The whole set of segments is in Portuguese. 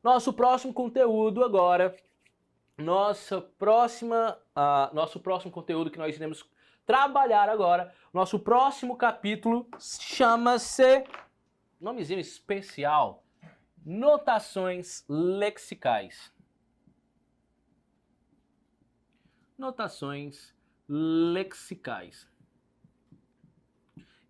Nosso próximo conteúdo agora, nosso próximo conteúdo que nós iremos trabalhar agora, nosso próximo capítulo chama-se, nomezinho especial, notações lexicais. Notações lexicais.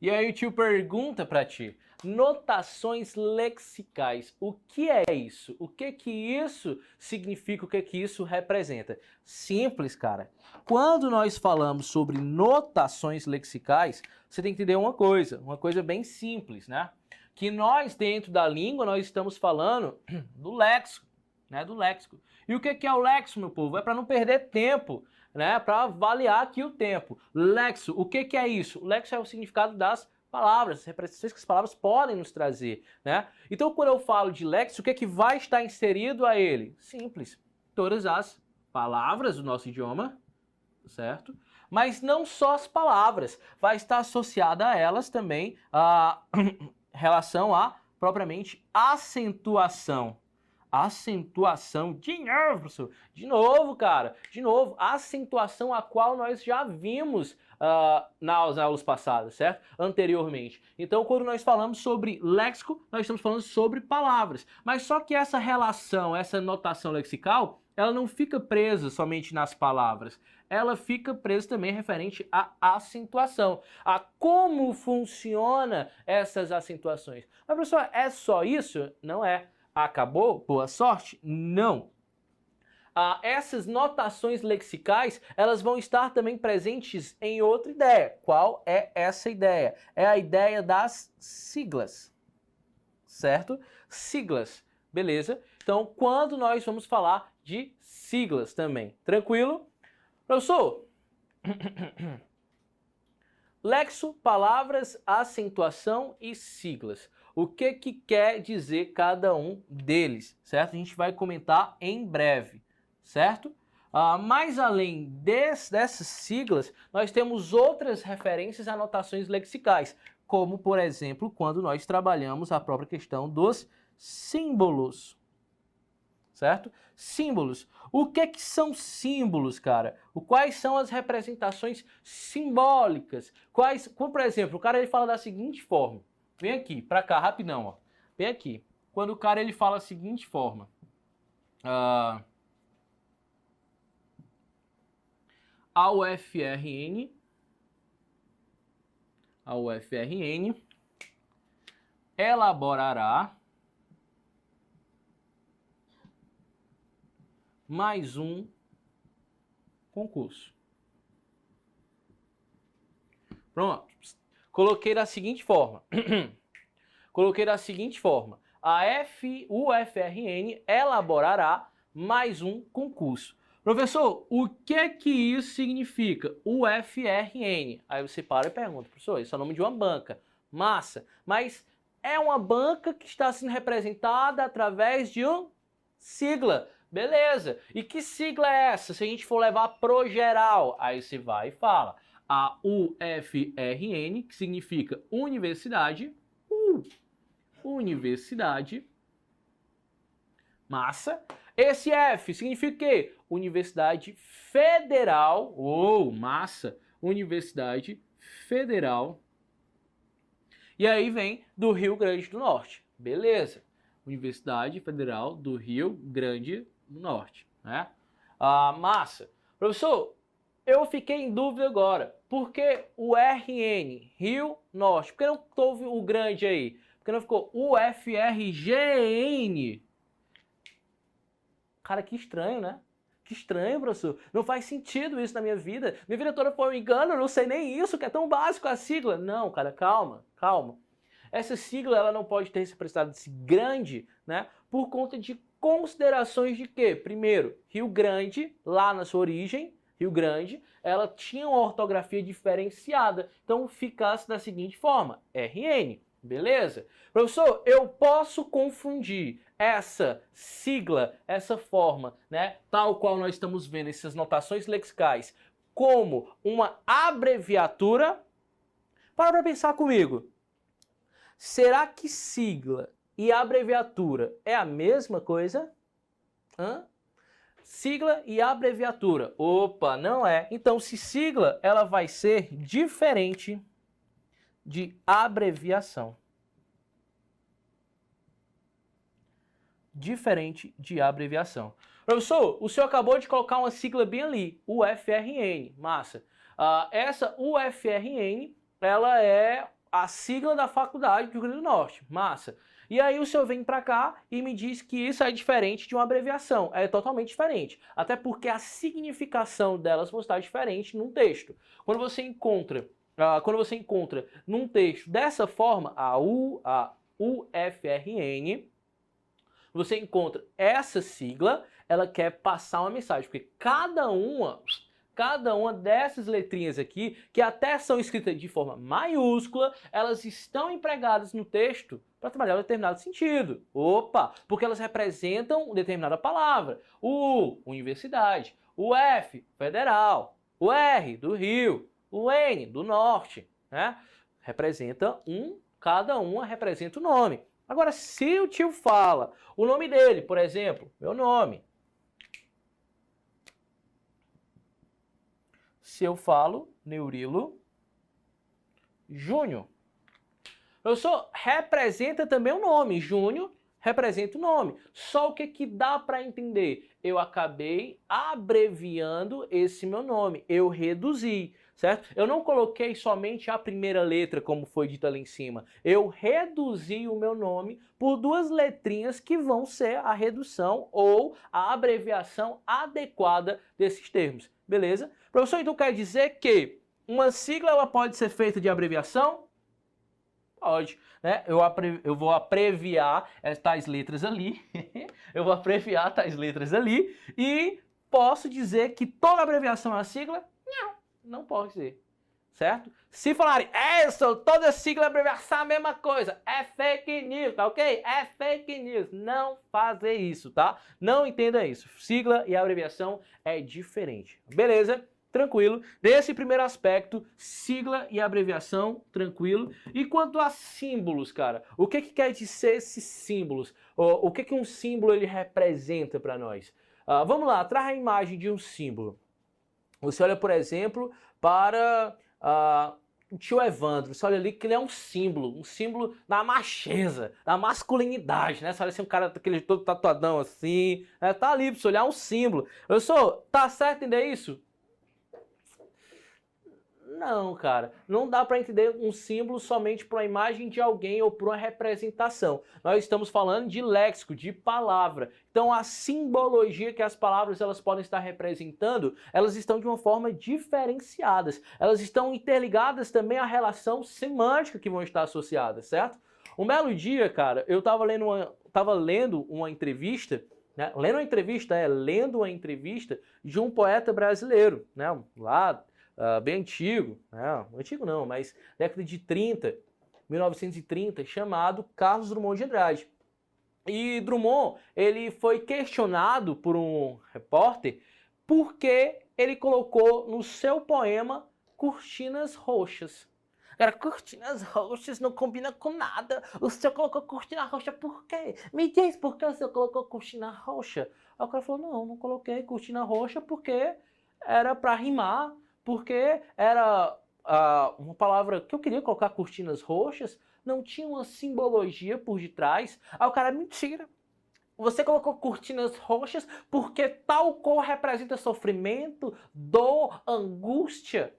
E aí o tio pergunta para ti, notações lexicais, o que é isso? O que que isso significa? O que que isso representa? Simples, cara. Quando nós falamos sobre notações lexicais, você tem que entender uma coisa bem simples, né? Que nós, dentro da língua, nós estamos falando do léxico, né? Do léxico. E o que que é o léxico, meu povo? É para não perder tempo, né? Para avaliar aqui o tempo. Léxico, o que que é isso? O léxico é o significado das palavras, as representações que as palavras podem nos trazer, né? Então, quando eu falo de léxico, o que que vai estar inserido a ele? Simples. Todas as palavras do nosso idioma, certo? Mas não só as palavras, vai estar associada a elas também a relação a, propriamente, acentuação. Acentuação, de novo, professor, de novo, cara, de novo, acentuação a qual nós já vimos nas aulas passadas, certo? Anteriormente. Então, quando nós falamos sobre léxico, nós estamos falando sobre palavras. Mas só que essa relação, essa notação lexical, ela não fica presa somente nas palavras. Ela fica presa também referente à acentuação, a como funciona essas acentuações. Mas, professor, é só isso? Não é. Acabou? Boa sorte? Não. Essas notações lexicais, elas vão estar também presentes em outra ideia. Qual é essa ideia? É a ideia das siglas, certo? Siglas, beleza? Então, quando nós vamos falar de siglas também, tranquilo? Professor, léxico, palavras, acentuação e siglas. O que que quer dizer cada um deles, certo? A gente vai comentar em breve, certo? Mas além dessas siglas, nós temos outras referências a anotações lexicais, como, por exemplo, quando nós trabalhamos a própria questão dos símbolos, certo? Símbolos. O que que são símbolos, cara? Quais são as representações simbólicas? Como, por exemplo, o cara ele fala da seguinte forma. Vem aqui, pra cá, rapidão, ó. Vem aqui. Quando o cara ele fala da seguinte forma. A UFRN elaborará mais um concurso. Pronto. Coloquei da seguinte forma. A UFRN elaborará mais um concurso. Professor, o que isso significa? UFRN. Aí você para e pergunta, professor, isso é o nome de uma banca. Massa. Mas é uma banca que está sendo representada através de uma sigla. Beleza. E que sigla é essa? Se a gente for levar pro geral, aí você vai e fala. A UFRN, que significa Universidade. Universidade. Massa. Esse F significa o quê? Universidade Federal. Massa. Universidade Federal. E aí vem do Rio Grande do Norte. Beleza. Universidade Federal do Rio Grande do Norte, né? Massa. Professor, eu fiquei em dúvida agora. Por que o RN, Rio Norte? Por que não houve o grande aí? Por que não ficou UFRGN? Cara, que estranho, né? Que estranho, professor. Não faz sentido isso na minha vida. Minha vida toda foi um engano, eu não sei nem isso, que é tão básico a sigla. Não, cara, calma, calma. Essa sigla ela não pode ter esse prestado desse grande, né? Por conta de considerações de quê? Primeiro, Rio Grande, lá na sua origem, Rio Grande, ela tinha uma ortografia diferenciada. Então ficasse da seguinte forma, RN. Beleza? Professor, eu posso confundir essa sigla, essa forma, né, tal qual nós estamos vendo, essas notações lexicais, como uma abreviatura? Para pensar comigo. Será que sigla e abreviatura é a mesma coisa? Hã? Sigla e abreviatura. Opa, não é. Então, se sigla, ela vai ser diferente de abreviação. Diferente de abreviação. Professor, o senhor acabou de colocar uma sigla bem ali, UFRN. Massa. Essa UFRN, ela é a sigla da Faculdade do Rio Grande do Norte. Massa. E aí o senhor vem para cá e me diz que isso é diferente de uma abreviação. É totalmente diferente. Até porque a significação delas vai estar diferente num texto. Quando você encontra num texto dessa forma, a UFRN, você encontra essa sigla, ela quer passar uma mensagem, porque cada uma dessas letrinhas aqui, que até são escritas de forma maiúscula, elas estão empregadas no texto para trabalhar um determinado sentido. Opa! Porque elas representam uma determinada palavra. O, universidade. O F, federal. O R, do Rio. O N, do Norte. Né? Cada uma representa o nome. Agora, se o tio fala o nome dele, por exemplo, meu nome. Se eu falo Neurilo Júnior. Professor, representa também o nome. Júnior representa o nome. Só o que dá para entender? Eu acabei abreviando esse meu nome. Eu reduzi, certo? Eu não coloquei somente a primeira letra, como foi dito ali em cima. Eu reduzi o meu nome por duas letrinhas que vão ser a redução ou a abreviação adequada desses termos. Beleza? Professor, então quer dizer que uma sigla ela pode ser feita de abreviação? Pode, né? Eu vou abreviar tais letras ali. Eu vou abreviar tais letras ali e posso dizer que toda abreviação é uma sigla? Não pode dizer, certo? Se falarem, toda sigla e abreviação é a mesma coisa, é fake news, tá ok? É fake news. Não fazer isso, tá? Não entenda isso. Sigla e abreviação é diferente. Beleza? Tranquilo. Desse primeiro aspecto, sigla e abreviação, tranquilo. E quanto a símbolos, cara? O que quer dizer esses símbolos? O que um símbolo ele representa para nós? Vamos lá, traz a imagem de um símbolo. Você olha, por exemplo, para o tio Evandro. Você olha ali que ele é um símbolo da macheza, da masculinidade, né? Você olha assim, um cara daquele todo tatuadão assim, né? Tá ali, pra você olhar um símbolo. Tá certo entender isso? Não, cara, não dá para entender um símbolo somente por uma imagem de alguém ou por uma representação. Nós estamos falando de léxico, de palavra. Então a simbologia que as palavras elas podem estar representando, elas estão de uma forma diferenciadas. Elas estão interligadas também à relação semântica que vão estar associadas, certo? Um belo dia, cara, eu tava lendo uma entrevista, né? Lendo uma entrevista de um poeta brasileiro, né? Lá bem antigo, antigo não, mas década de 1930, chamado Carlos Drummond de Andrade. E Drummond, ele foi questionado por um repórter porque ele colocou no seu poema cortinas roxas. Cara, cortinas roxas não combina com nada. O senhor colocou cortina roxa por quê? Me diz por que o senhor colocou cortina roxa. Aí o cara falou, não coloquei cortina roxa porque era para rimar. Porque era uma palavra que eu queria colocar cortinas roxas, não tinha uma simbologia por detrás. Aí o cara, mentira. Você colocou cortinas roxas porque tal cor representa sofrimento, dor, angústia.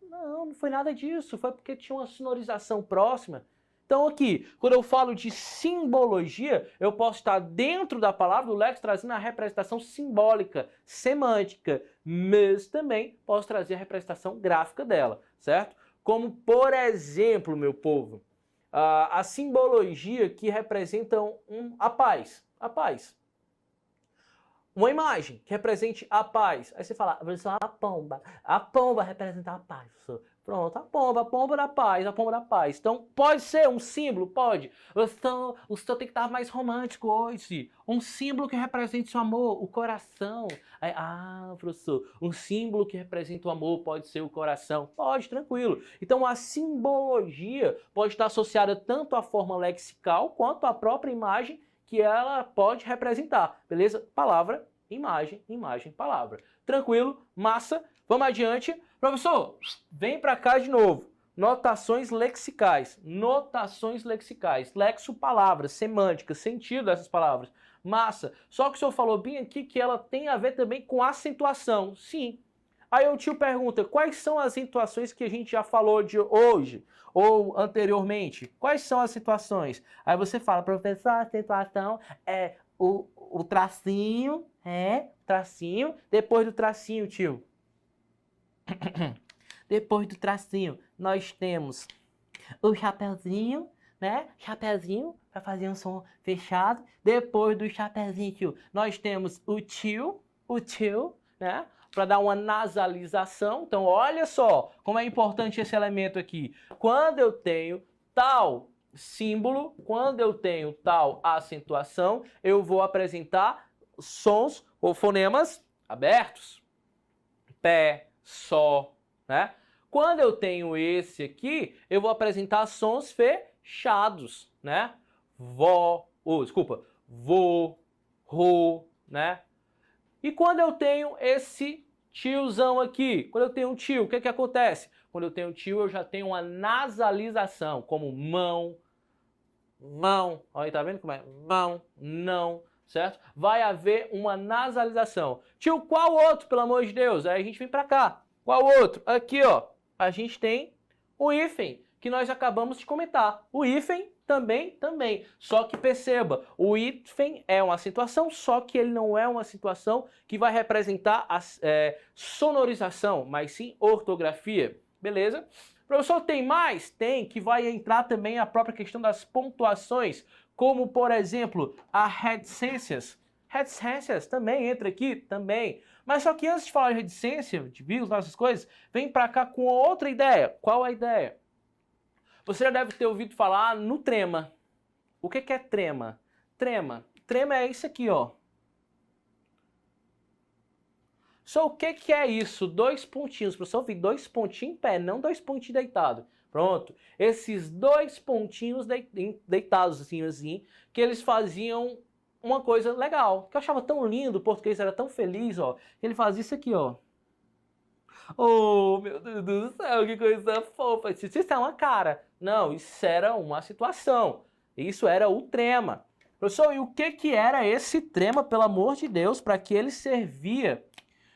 Não foi nada disso. Foi porque tinha uma sonorização próxima. Então aqui, quando eu falo de simbologia, eu posso estar dentro da palavra do léxico trazendo a representação simbólica, semântica, mas também posso trazer a representação gráfica dela, certo? Como, por exemplo, meu povo, a simbologia que representa a paz. Uma imagem que represente a paz. Aí você fala, a pomba. A pomba representa a paz. Pronto, a pomba da paz, a pomba da paz. Então, pode ser um símbolo? Pode. O senhor tem que estar mais romântico hoje. Um símbolo que represente o amor, o coração. Aí, professor, um símbolo que representa o amor pode ser o coração. Pode, tranquilo. Então, a simbologia pode estar associada tanto à forma lexical quanto à própria imagem que ela pode representar. Beleza? Palavra, imagem, imagem, palavra. Tranquilo? Massa? Vamos adiante. Professor, vem para cá de novo. Notações lexicais. Notações lexicais. Lexo, palavras, semântica, sentido dessas palavras. Massa. Só que o senhor falou bem aqui que ela tem a ver também com acentuação. Sim. Aí o tio pergunta, quais são as acentuações que a gente já falou de hoje ou anteriormente? Quais são as acentuações? Aí você fala, professor, a acentuação é o tracinho, tracinho, depois do tracinho, tio. Depois do tracinho, nós temos o chapeuzinho, né? Chapeuzinho, para fazer um som fechado. Depois do chapeuzinho, tio, nós temos o tio, né? Para dar uma nasalização. Então, olha só como é importante esse elemento aqui. Quando eu tenho tal símbolo, quando eu tenho tal acentuação, eu vou apresentar sons ou fonemas abertos. Pé, Sol, né? Quando eu tenho esse aqui, eu vou apresentar sons fechados, né? Vó, vô, rô, né? E quando eu tenho esse tiozão aqui, quando eu tenho um tio, o que acontece? Quando eu tenho um tio, eu já tenho uma nasalização, como mão, mão, olha aí, tá vendo como é? Mão, não, certo? Vai haver uma nasalização. Tio, qual outro, pelo amor de Deus? Aí a gente vem pra cá. Qual outro? Aqui, ó, a gente tem o hífen, que nós acabamos de comentar. O hífen também. Só que perceba, o hífen é uma acentuação, só que ele não é uma acentuação que vai representar a sonorização, mas sim ortografia. Beleza? Professor, tem mais? Tem, que vai entrar também a própria questão das pontuações, como, por exemplo, a reticências. Reticências também entra aqui, também. Mas só que antes de falar de reticência, de vírgula, essas coisas, vem para cá com outra ideia. Qual a ideia? Você já deve ter ouvido falar no trema. O que é trema? Trema é isso aqui, ó. Só o que é isso? Dois pontinhos. Professor, eu vi dois pontinhos em pé, não dois pontinhos deitados. Pronto. Esses dois pontinhos deitados, assim, que eles faziam uma coisa legal, que eu achava tão lindo, o português era tão feliz, ó. Ele fazia isso aqui, ó. Oh, meu Deus do céu, que coisa fofa. Isso é uma cara. Não, isso era uma situação. Isso era o trema. Professor, e o que era esse trema, pelo amor de Deus, para que ele servia?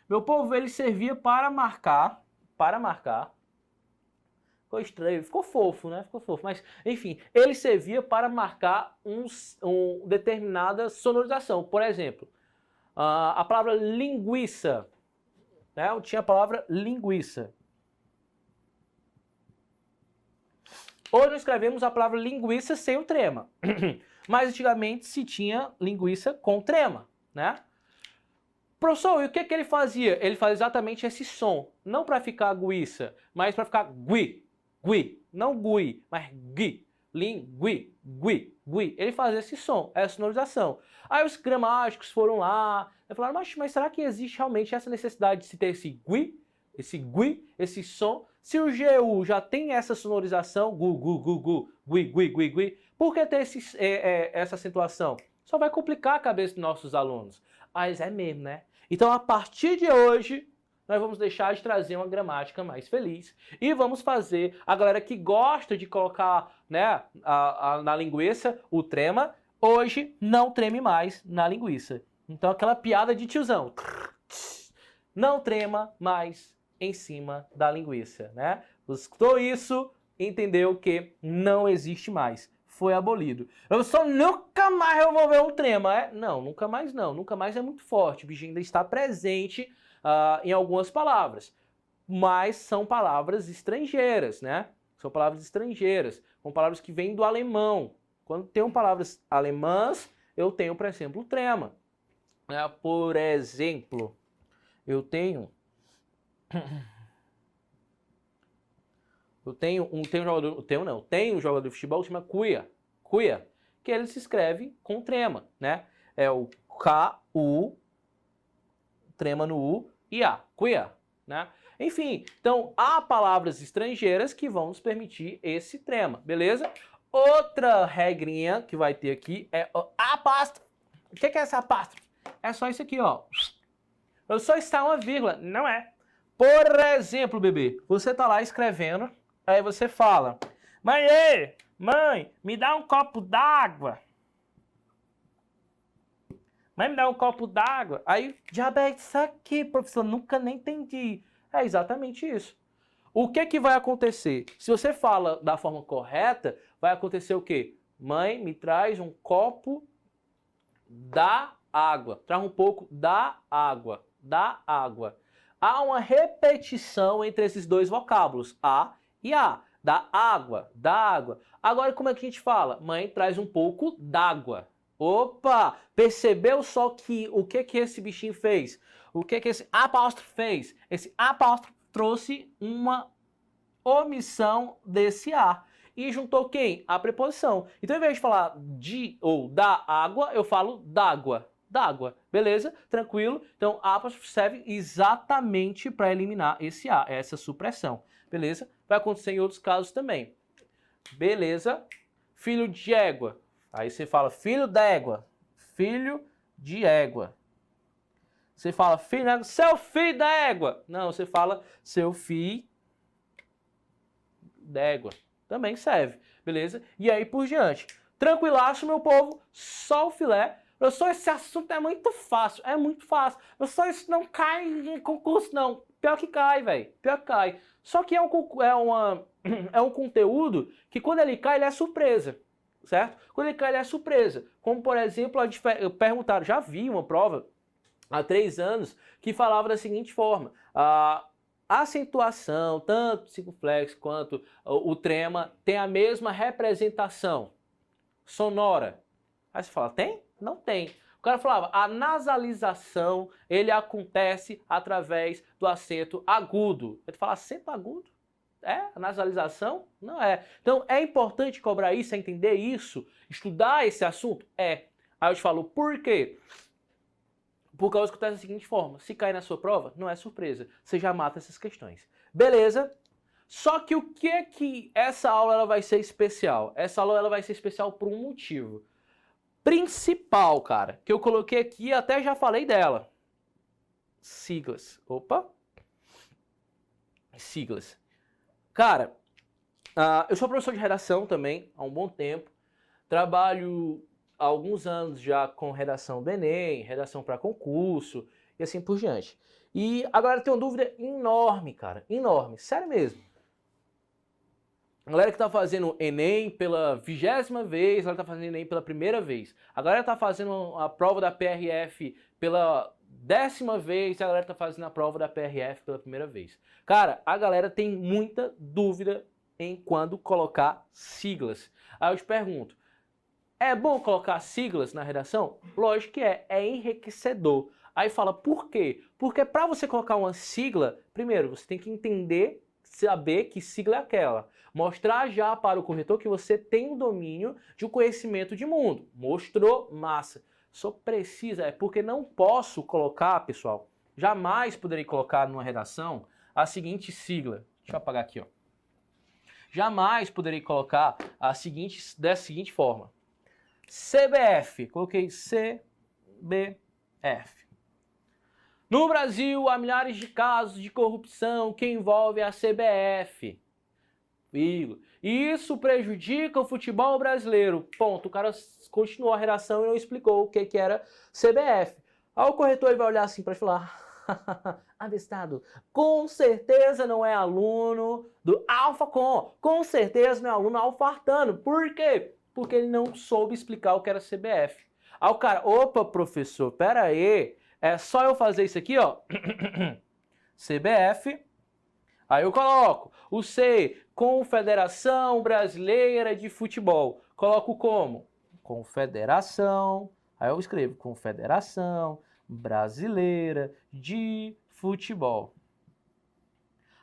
Meu povo, ele servia para marcar, ficou estranho, ficou fofo, né? Ficou fofo, mas enfim, ele servia para marcar determinada sonorização. Por exemplo, a palavra linguiça, né? Eu tinha a palavra linguiça. Hoje nós escrevemos a palavra linguiça sem o trema, mas antigamente se tinha linguiça com trema, né? Professor, e o que ele fazia? Ele fazia exatamente esse som, não para ficar guiça, mas para ficar gui, não gui, mas gui, lingui, gui. Ele fazia esse som, essa sonorização. Aí os gramáticos foram lá e falaram, mas será que existe realmente essa necessidade de se ter esse gui, esse som? Se o GU já tem essa sonorização, gui, por que ter essa acentuação? Só vai complicar a cabeça dos nossos alunos. Mas é mesmo, né? Então, a partir de hoje, nós vamos deixar de trazer uma gramática mais feliz e vamos fazer a galera que gosta de colocar, né, na linguiça o trema, hoje não treme mais na linguiça. Então, aquela piada de tiozão. Não trema mais em cima da linguiça, né? Escutou isso, entendeu que não existe mais. Foi abolido. Eu só nunca mais eu vou ver um trema, é? Não, nunca mais não. Nunca mais é muito forte. O bicho ainda está presente em algumas palavras. Mas são palavras estrangeiras, né? São palavras estrangeiras. São palavras que vêm do alemão. Quando tenho palavras alemãs, eu tenho, por exemplo, o trema. Por exemplo, eu tenho... Tem um jogador de futebol que chama Cuia, que ele se escreve com trema, né? É o K-U, trema no U e A, Cuia, né? Enfim, então há palavras estrangeiras que vão nos permitir esse trema, beleza? Outra regrinha que vai ter aqui é o apóstrofe. O que é essa apóstrofe? É só isso aqui, ó. Eu só está uma vírgula, não é. Por exemplo, bebê, você tá lá escrevendo, aí você fala: mãe, me dá um copo d'água. Mãe, me dá um copo d'água. Aí, diabetes, isso aqui, professor, nunca nem entendi. É exatamente isso. O que vai acontecer? Se você fala da forma correta, vai acontecer o quê? Mãe, me traz um copo da água. Traz um pouco da água. Da água. Há uma repetição entre esses dois vocábulos, a e a. Da água, da água. Agora, como é que a gente fala? Mãe, traz um pouco d'água. Opa! Percebeu só que o que esse bichinho fez? O que esse apóstrofe fez? Esse apóstrofe trouxe uma omissão desse A. E juntou quem? A preposição. Então, ao invés de falar de ou da água, eu falo d'água. D'água. Beleza? Tranquilo? Então, apóstrofe serve exatamente para eliminar esse A, essa supressão. Beleza? Vai acontecer em outros casos também. Beleza? Filho de égua. Aí você fala filho d'égua. Filho de égua. Você fala filho d'égua. Seu filho da égua. Não, você fala seu filho d'égua. Também serve. Beleza? E aí por diante. Tranquilaço, meu povo. Só o filé. Professor, esse assunto é muito fácil. É muito fácil. Professor, isso não cai em concurso, não. Pior que cai, velho. Pior que cai. Só que é um conteúdo que quando ele cai, ele é surpresa. Certo? Quando ele cai, ele é surpresa. Como, por exemplo, perguntaram, já vi uma prova há 3 anos que falava da seguinte forma: a acentuação, tanto o circunflexo quanto o trema, tem a mesma representação sonora. Aí você fala, tem? Não tem. O cara falava, a nasalização, ele acontece através do acento agudo. Ele fala, acento agudo? É? A nasalização? Não é. Então, é importante cobrar isso, entender isso, estudar esse assunto? É. Aí eu te falo, por quê? Por causa que está da seguinte forma, se cair na sua prova, não é surpresa. Você já mata essas questões. Beleza? Só que o que essa aula ela vai ser especial? Essa aula ela vai ser especial por um motivo principal, cara, que eu coloquei aqui e até já falei dela. Siglas. Opa. Siglas. Cara, eu sou professor de redação também, há um bom tempo. Trabalho há alguns anos já com redação do Enem, redação para concurso e assim por diante. E agora tem uma dúvida enorme, cara, enorme, sério mesmo. A galera que tá fazendo Enem pela 20ª vez, ela tá fazendo Enem pela primeira vez. A galera tá fazendo a prova da PRF pela 10ª vez, a galera tá fazendo a prova da PRF pela primeira vez. Cara, a galera tem muita dúvida em quando colocar siglas. Aí eu te pergunto, é bom colocar siglas na redação? Lógico que é enriquecedor. Aí fala, por quê? Porque para você colocar uma sigla, primeiro, você tem que entender, saber que sigla é aquela. Mostrar já para o corretor que você tem um domínio de um conhecimento de mundo. Mostrou, massa. Só precisa, é porque não posso colocar, pessoal, jamais poderei colocar numa redação a seguinte sigla. Deixa eu apagar aqui, ó. Jamais poderei colocar dessa seguinte forma. CBF, coloquei CBF. No Brasil, há milhares de casos de corrupção que envolvem a CBF. E isso prejudica o futebol brasileiro. Ponto. O cara continuou a redação e não explicou o que era CBF. Aí o corretor ele vai olhar assim para falar: avestado, com certeza não é aluno do AlphaCom. Com certeza não é aluno alfartano. Por quê? Porque ele não soube explicar o que era CBF. Aí o cara, opa, professor, pera aí, é só eu fazer isso aqui, ó. CBF. Aí eu coloco o C, Confederação Brasileira de Futebol. Coloco como? Confederação. Aí eu escrevo Confederação Brasileira de Futebol.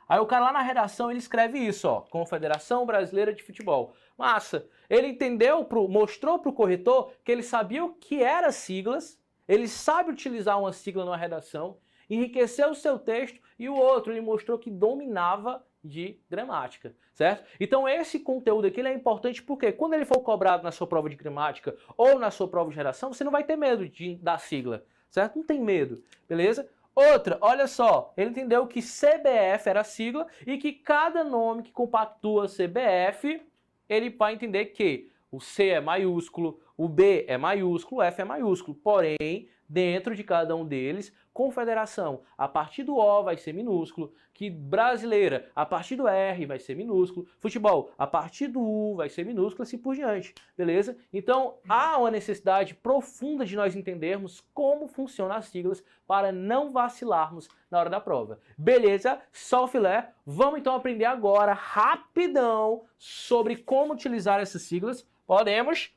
Aí o cara lá na redação, ele escreve isso, ó, Confederação Brasileira de Futebol. Massa. Ele entendeu, mostrou para o corretor que ele sabia o que eram siglas, ele sabe utilizar uma sigla numa redação, enriqueceu o seu texto, e o outro, ele mostrou que dominava de gramática, certo? Então esse conteúdo aqui ele é importante porque quando ele for cobrado na sua prova de gramática ou na sua prova de redação, você não vai ter medo da sigla, certo? Não tem medo, beleza? Outra, olha só, ele entendeu que CBF era a sigla e que cada nome que compactua CBF, ele vai entender que o C é maiúsculo, o B é maiúsculo, o F é maiúsculo, porém, dentro de cada um deles, confederação, a partir do O vai ser minúsculo, que brasileira, a partir do R vai ser minúsculo, futebol, a partir do U vai ser minúsculo, assim por diante, beleza? Então, há uma necessidade profunda de nós entendermos como funcionam as siglas para não vacilarmos na hora da prova. Beleza? Só o filé. Vamos então aprender agora, rapidão, sobre como utilizar essas siglas. Podemos.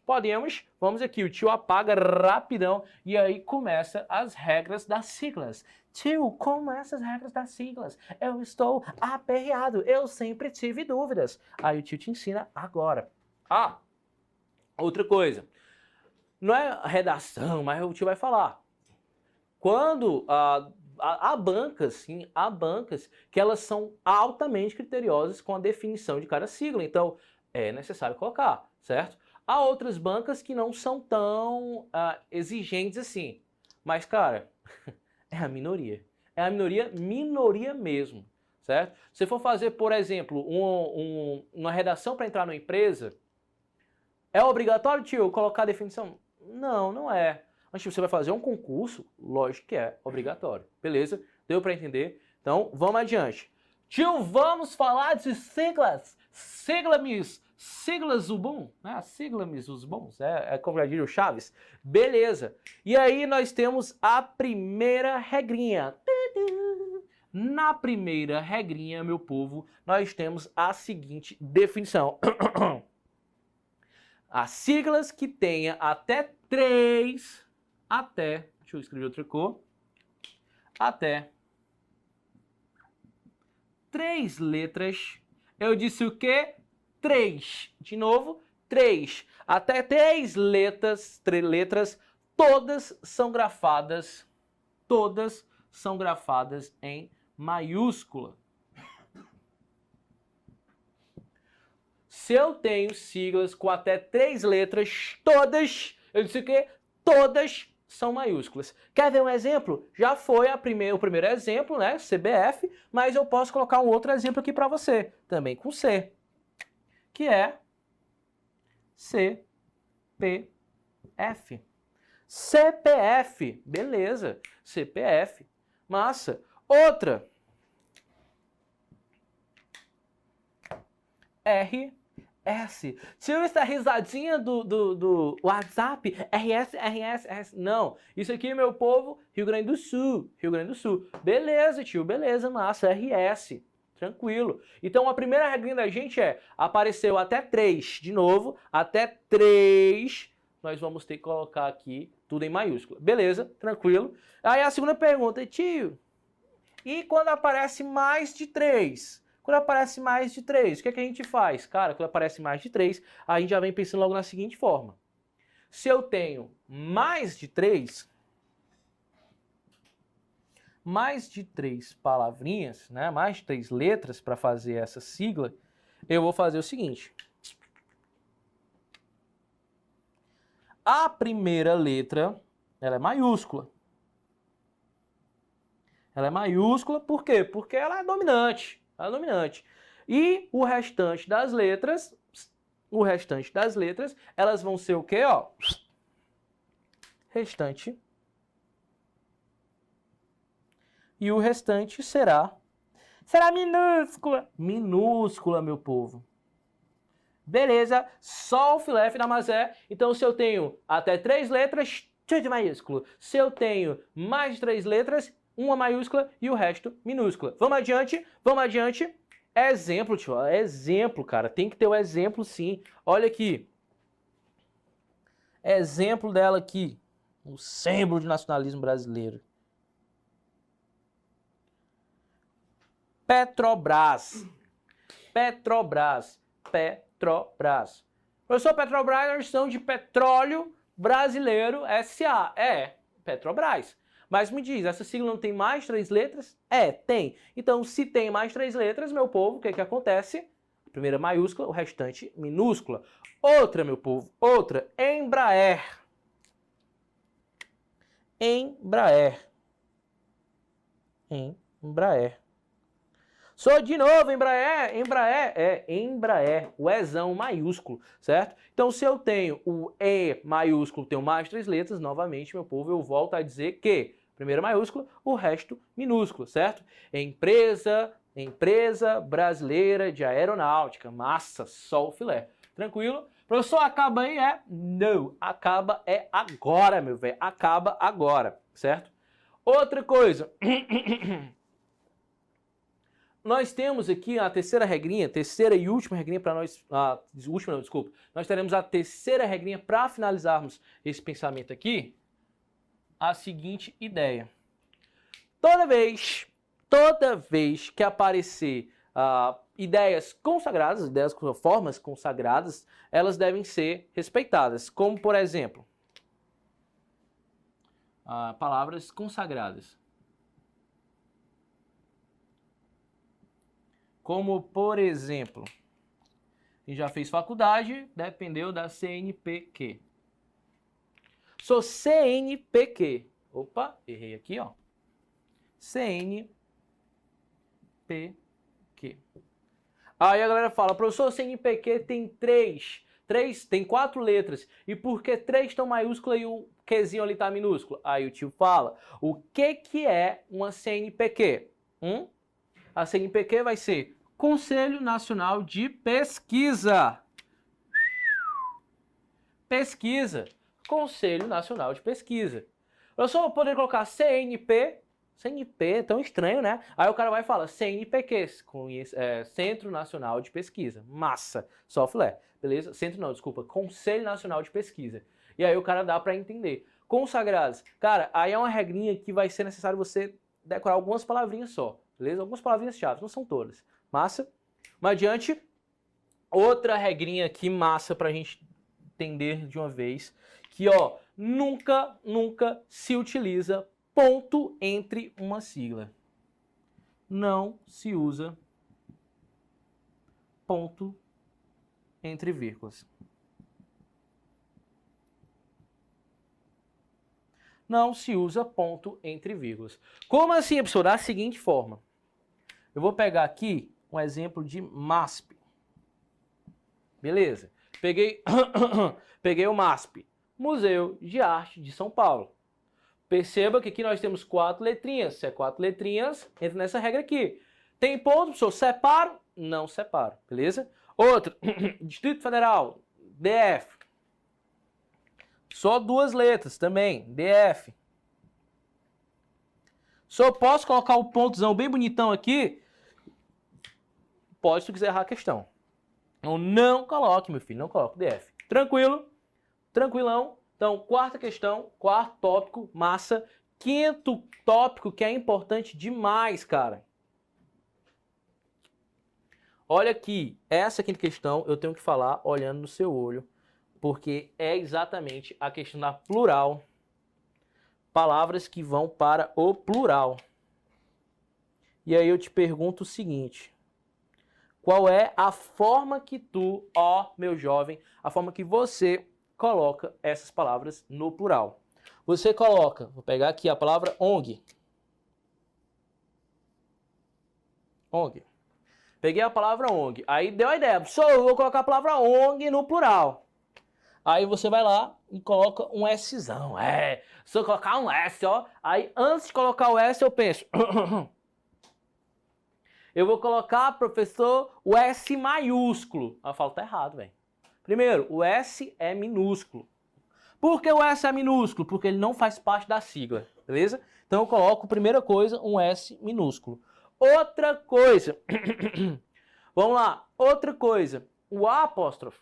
Vamos aqui, o tio apaga rapidão e aí começa as regras das siglas. Tio, como essas regras das siglas? Eu estou aperreado, eu sempre tive dúvidas. Aí o tio te ensina agora. Ah, outra coisa. Não é redação, mas o tio vai falar. Quando há bancas, sim, há bancas que elas são altamente criteriosas com a definição de cada sigla. Então, é necessário colocar, certo? Há outras bancas que não são tão exigentes assim. Mas, cara, é a minoria. É a minoria mesmo, certo? Se for fazer, por exemplo, uma redação para entrar numa empresa, é obrigatório, tio, colocar a definição? Não, não é. Mas se você vai fazer um concurso, lógico que é obrigatório. Beleza? Deu para entender? Então, vamos adiante. Tio, vamos falar de siglas. Siglas Ubum, né? Siglas os bons, como já diria o Chaves. Beleza. E aí nós temos a primeira regrinha. Na primeira regrinha, meu povo, nós temos a seguinte definição. As siglas que tenha até deixa eu escrever outra cor, até 3 letras. Eu disse o quê? 3. De novo, 3. Até 3 letras, todas são grafadas em maiúscula. Se eu tenho siglas com até 3 letras, eu disse o quê? Todas são maiúsculas. Quer ver um exemplo? Já foi o primeiro exemplo, né? CBF, mas eu posso colocar um outro exemplo aqui para você, também com C, que é CPF. CPF, beleza. CPF, massa. Outra. RS. Se eu essa risadinha do WhatsApp, RS. Não, isso aqui, meu povo, Rio Grande do Sul. Beleza, tio, beleza, massa, RS. Tranquilo. Então, a primeira regrinha da gente apareceu até 3, de novo, até 3, nós vamos ter que colocar aqui tudo em maiúscula. Beleza, tranquilo. Aí a segunda pergunta, tio, e quando aparece mais de 3? Quando aparece mais de 3, o que a gente faz? Cara, quando aparece mais de 3, a gente já vem pensando logo na seguinte forma. Se eu tenho mais de 3 palavrinhas, né, mais de 3 letras para fazer essa sigla, eu vou fazer o seguinte. A primeira letra, ela é maiúscula. Ela é maiúscula, por quê? Porque ela é dominante. E o restante das letras, elas vão ser o quê, ó? Restante. E o restante será minúscula. Minúscula, meu povo. Beleza, só o filé da mazé. Então, se eu tenho até 3 letras, tudo maiúsculo. Se eu tenho mais de 3 letras, uma maiúscula e o resto minúscula. Vamos adiante. Exemplo, tio. Exemplo, cara. Tem que ter o exemplo, sim. Olha aqui. Exemplo dela aqui. O símbolo de nacionalismo brasileiro. Petrobras. Petrobras. Petrobras. Professor, Petrobras é a gestão de petróleo brasileiro S.A. É, Petrobras. Mas me diz, essa sigla não tem mais 3 letras? É, tem. Então, se tem mais 3 letras, meu povo, o que acontece? A primeira maiúscula, o restante minúscula. Outra, meu povo, outra, Embraer. Embraer. Embraer. Sou de novo, Embraer, Embraer, Embraer, o Ezão maiúsculo, certo? Então, se eu tenho o E maiúsculo, tenho mais 3 letras, novamente, meu povo, eu volto a dizer que, primeira maiúscula, o resto minúsculo, certo? Empresa brasileira de aeronáutica, massa, só o filé. Tranquilo? Professor, acaba aí? Não, acaba agora, meu velho, acaba agora, certo? Outra coisa... Nós temos aqui a terceira regrinha, terceira e última regrinha para nós... última não, desculpa. Nós teremos a terceira regrinha para finalizarmos esse pensamento aqui. A seguinte ideia. Toda vez que aparecer ideias consagradas, ideias com formas consagradas, elas devem ser respeitadas. Como, por exemplo, palavras consagradas. Como, por exemplo, quem já fez faculdade, dependeu da CNPq. Sou CNPq. Opa, errei aqui, ó. CNPq. Aí a galera fala, professor, CNPq tem 3, tem 4 letras. E por que 3 estão maiúscula e o Qzinho ali tá minúsculo? Aí o tio fala, o que é uma CNPq? A CNPq vai ser Conselho Nacional de Pesquisa. Pesquisa. Conselho Nacional de Pesquisa. Eu só vou poder colocar CNP. CNP é tão estranho, né? Aí o cara vai falar CNPq, Centro Nacional de Pesquisa. Massa. Só filé. Beleza? Conselho Nacional de Pesquisa. E aí o cara dá pra entender. Consagrados. Cara, aí é uma regrinha que vai ser necessário você decorar algumas palavrinhas só. Beleza? Algumas palavrinhas-chave, não são todas. Massa? Mas adiante, outra regrinha aqui massa pra gente entender de uma vez, que ó, nunca se utiliza ponto entre uma sigla. Não se usa ponto entre vírgulas. Não se usa ponto entre vírgulas. Como assim, professor? Da seguinte forma. Eu vou pegar aqui um exemplo de MASP. Beleza? Peguei o MASP, Museu de Arte de São Paulo. Perceba que aqui nós temos 4 letrinhas. Se é 4 letrinhas, entra nessa regra aqui. Tem ponto, professor? Separo? Não separo. Beleza? Outro, Distrito Federal, DF. Só 2 letras também, DF. Só posso colocar o pontozão bem bonitão aqui? Pode, se tu quiser errar a questão. Então, não coloque, meu filho, não coloque DF. Tranquilo? Tranquilão? Então, quarta questão, quarto tópico, massa. Quinto tópico que é importante demais, cara. Olha aqui, essa quinta questão eu tenho que falar olhando no seu olho, porque é exatamente a questão da plural. Palavras que vão para o plural. E aí eu te pergunto o seguinte: qual é a forma que tu, ó meu jovem, a forma que você coloca essas palavras no plural? Você coloca, vou pegar aqui a palavra ONG. ONG. Peguei a palavra ONG. Aí deu a ideia, eu vou colocar a palavra ONG no plural. Aí você vai lá e coloca um Szão. Se eu colocar um S, ó. Aí antes de colocar o S eu penso... eu vou colocar, professor, o S maiúsculo. Aí eu falo, tá errado, velho. Primeiro, o S é minúsculo. Por que o S é minúsculo? Porque ele não faz parte da sigla, beleza? Então eu coloco, primeira coisa, um S minúsculo. Outra coisa, vamos lá, outra coisa, o apóstrofe.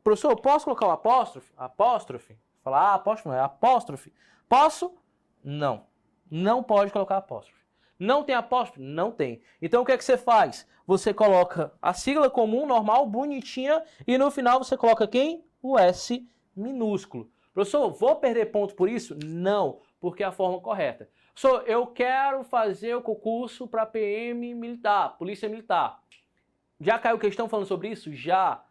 Professor, eu posso colocar o apóstrofe? Apóstrofe? Falar, apóstrofe não, é apóstrofe. Posso? Não. Não pode colocar apóstrofe. Não tem apóstrofe? Não tem. Então o que é que você faz? Você coloca a sigla comum, normal, bonitinha, e no final você coloca quem? O S minúsculo. Professor, vou perder ponto por isso? Não, porque é a forma correta. Professor, eu quero fazer o concurso para PM militar, polícia militar. Já caiu questão falando sobre isso? Já.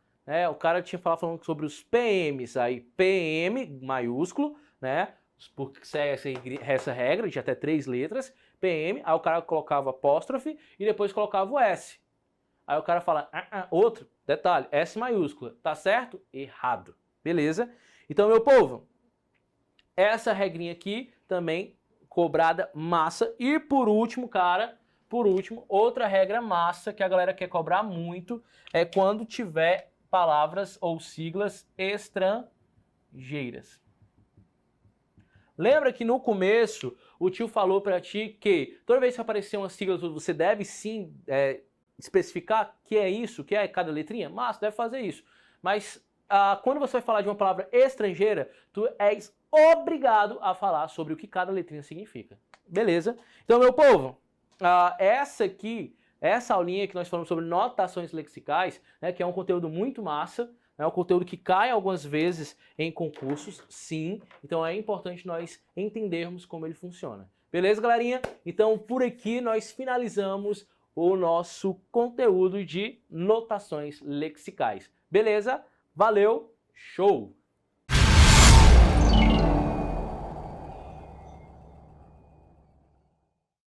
O cara tinha falando sobre os PMs, aí PM maiúsculo, né? Porque segue essa regra de até 3 letras, PM, aí o cara colocava apóstrofe e depois colocava o S. Aí o cara fala, outro, detalhe, S maiúscula, tá certo? Errado. Beleza? Então, meu povo, essa regrinha aqui também cobrada massa. E por último, cara, outra regra massa que a galera quer cobrar muito é quando tiver palavras ou siglas estrangeiras. Lembra que no começo o tio falou para ti que toda vez que aparecer uma sigla, você deve sim especificar que é isso, que é cada letrinha? Massa, deve fazer isso. Mas quando você vai falar de uma palavra estrangeira, tu és obrigado a falar sobre o que cada letrinha significa. Beleza? Então, meu povo, essa aulinha que nós falamos sobre notações lexicais, né, que é um conteúdo muito massa, é um conteúdo que cai algumas vezes em concursos, sim. Então é importante nós entendermos como ele funciona. Beleza, galerinha? Então por aqui nós finalizamos o nosso conteúdo de notações lexicais. Beleza? Valeu, show!